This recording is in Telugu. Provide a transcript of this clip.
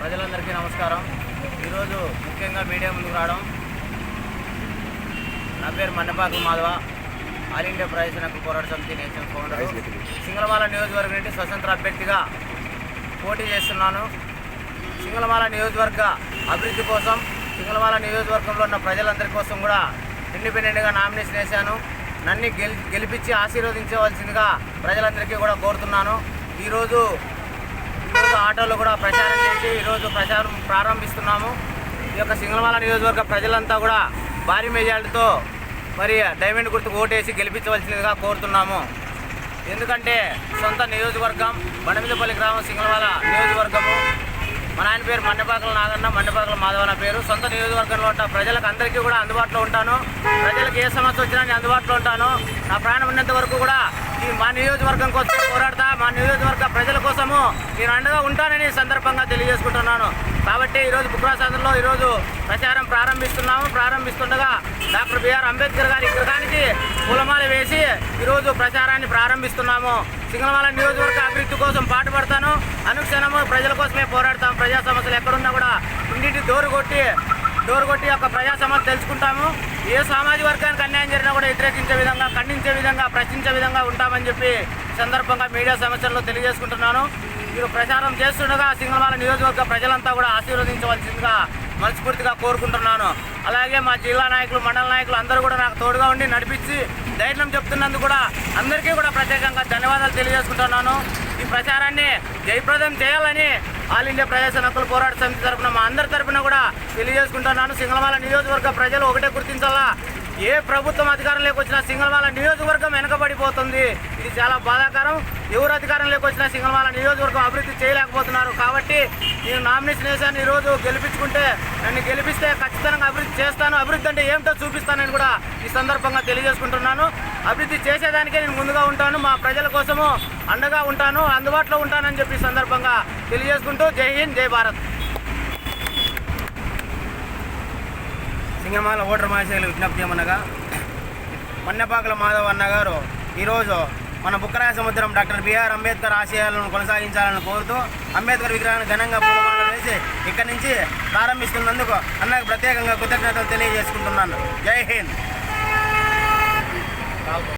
ప్రజలందరికీ నమస్కారం. ఈరోజు ముఖ్యంగా మీడియా ముందుకు రావడం, నా పేరు మన్నెపాకుల మాధవ, ఆల్ ఇండియా ప్రజాసేన పోరాట సమితి నేషనల్ ఫౌండర్. సింగళమాల నియోజకవర్గం నుండి స్వతంత్ర అభ్యర్థిగా పోటీ చేస్తున్నాను. సింగళమాల నియోజకవర్గ అభివృద్ధి కోసం, సింగళమాల నియోజకవర్గంలో ఉన్న ప్రజలందరి కోసం కూడా ఇండిపెండెంట్గా నామినేషన్ వేశాను. నన్ను గెలిపించి ఆశీర్వదించవలసిందిగా ప్రజలందరికీ కూడా కోరుతున్నాను. ఈరోజు ఆటోలో కూడా ప్రచారం చేసి ఈరోజు ప్రచారం ప్రారంభిస్తున్నాము. ఈ యొక్క సింగళమాల నియోజకవర్గ ప్రజలంతా కూడా భారీ మెజార్టీతో మరి డైమండ్ గుర్తుకు ఓటేసి గెలిపించవలసిందిగా కోరుతున్నాము. ఎందుకంటే సొంత నియోజకవర్గం బండమీదపల్లి గ్రామం సింగళమాల నియోజకవర్గము. మా నాయన పేరు మన్నెపాకుల నాగన్న, మన్నెపాకుల మాధవ నా పేరు. సొంత నియోజకవర్గంలో ఉంటా ప్రజలకు అందరికీ కూడా అందుబాటులో ఉంటాను. ప్రజలకు ఏ సమస్య వచ్చినా నేను అందుబాటులో ఉంటాను. నా ప్రాణం ఉన్నంత వరకు కూడా మా నియోజకవర్గం కోసం పోరాడతా, మా నియోజకవర్గ ప్రజల కోసము నేను అండగా ఉంటానని సందర్భంగా తెలియజేసుకుంటున్నాను. కాబట్టి ఈరోజు బుక్రాసాంధ్రలో ఈరోజు ప్రచారం ప్రారంభిస్తుండగా డాక్టర్ బిఆర్ అంబేద్కర్ గారి విగ్రహానికి పూలమాల వేసి ఈరోజు ప్రచారాన్ని ప్రారంభిస్తున్నాము. సింగళమాల నియోజకవర్గ అభివృద్ధి కోసం పాటుపడతాను. అనుక్షణము ప్రజల కోసమే పోరాడతాం. ప్రజా సమస్యలు ఎక్కడున్నా కూడా ఇంటింటి డోరు కొట్టి యొక్క ప్రజా సమస్యలు తెలుసుకుంటాము. ఏ సామాజిక వర్గానికి అన్యాయం జరిగినా కూడా వ్యతిరేకించే విధంగా, ఖండించే విధంగా, ప్రశ్నించే విధంగా ఉంటామని చెప్పి సందర్భంగా మీడియా సమస్యల్లో తెలియజేసుకుంటున్నాను. మీరు ప్రచారం చేస్తుండగా సింగళమాల నియోజకవర్గ ప్రజలంతా కూడా ఆశీర్వదించవలసిందిగా మనస్ఫూర్తిగా కోరుకుంటున్నాను. అలాగే మా జిల్లా నాయకులు, మండల నాయకులు అందరూ కూడా నాకు తోడుగా ఉండి నడిపించి ధైర్యం చెప్తున్నందుకు కూడా అందరికీ కూడా ప్రత్యేకంగా ధన్యవాదాలు తెలియజేసుకుంటున్నాను. ఈ ప్రచారాన్ని జయప్రదం చేయాలని ఆల్ ఇండియా ప్రజాసేన పోరాట సమితి తరఫున మా అందరి తరఫున కూడా తెలియజేసుకుంటున్నాను. సింగళమాల నియోజకవర్గ ప్రజలు ఒకటే గుర్తించాలా, ఏ ప్రభుత్వం అధికారంలోకి వచ్చినా సింగళమాల నియోజకవర్గం వెనకబడిపోతుంది. ఇది చాలా బాధాకరం. ఎవరు అధికారంలోకి వచ్చినా సింగళమాల నియోజకవర్గం అభివృద్ధి చేయలేకపోతున్నారు. కాబట్టి నేను నామినేషన్ వేసాను. ఈరోజు గెలిపించుకుంటే నన్ను గెలిపిస్తే ఖచ్చితంగా అభివృద్ధి చేస్తాను. అభివృద్ధి అంటే ఏమిటో చూపిస్తానని కూడా ఈ సందర్భంగా తెలియజేసుకుంటున్నాను. అభివృద్ధి చేసేదానికే నేను ముందుగా ఉంటాను. మా ప్రజల కోసము అండగా ఉంటాను, అందుబాటులో ఉంటానని చెప్పి సందర్భంగా తెలియజేసుకుంటూ జై హింద్, జై భారత్. సింగళమాల ఓటర్ మహాశయులు విజ్ఞప్తి ఏమనగా, మన్నెపాకుల మాధవ్ అన్నగారు ఈరోజు మన బుక్కరాయ సముద్రం డాక్టర్ బిఆర్ అంబేద్కర్ ఆశయాలను కొనసాగించాలని కోరుతూ అంబేద్కర్ విగ్రహాన్ని ఘనంగా పూలమాల వేసి ఇక్కడి నుంచి ప్రారంభిస్తున్నందుకు అన్నకు ప్రత్యేకంగా కృతజ్ఞతలు తెలియజేసుకుంటున్నాను. జై హింద్.